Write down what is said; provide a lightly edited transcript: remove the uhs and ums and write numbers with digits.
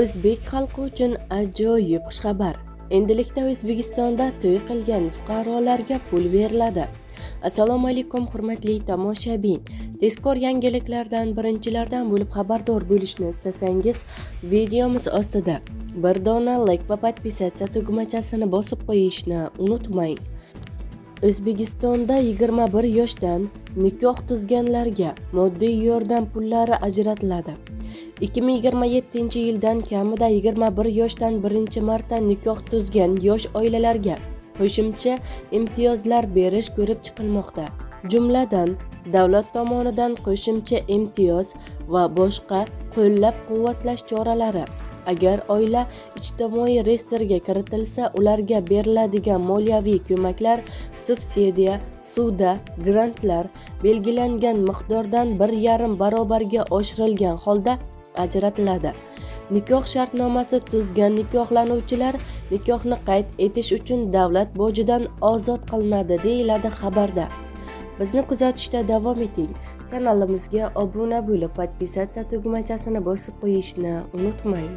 O'zbek xalqi uchun ajoyib xushxabar. Endilikda O'zbekistonda to'y qilgan fuqarolarga pul beriladi. Assalomu alaykum hurmatli tomoshabin. Tezkor yangiliklardan birinchilardan bo'lib xabardor bo'lishni istasangiz, videomiz ostida bir dona like va podpisatsiya tugmachasini bosib qo'yishni unutmang. O'zbekistonda 21 yoshdan nikoh tuzganlarga moddiy yordam pullari ajratiladi. 2027-yildan kamida 21 yoshdan birinchi marta nikoh tuzgan yosh oilalarga qo'shimcha imtiyozlar berish ko'rib chiqilmoqda. Jumladan, davlat tomonidan qo'shimcha imtiyoz va boshqa qo'llab-quvvatlash choralari. Agar oila ijtimoiy reyestrga kiritilsa, ularga beriladigan moliyaviy ko'maklar subsidiya, suvda, grantlar belgilangan miqdordan 1,5 barobarga oshirilgan holda ajratiladi. Nikoh shartnomasi tuzgan nikohlanuvchilar nikohni qayd etish uchun davlat bojidan ozod qilinadi, deyiladi xabarda. Bizni kuzatishda davom eting. Kanalimizga obuna bo'lib, podpisatsiya tugmachasini bosib qo'yishni unutmang.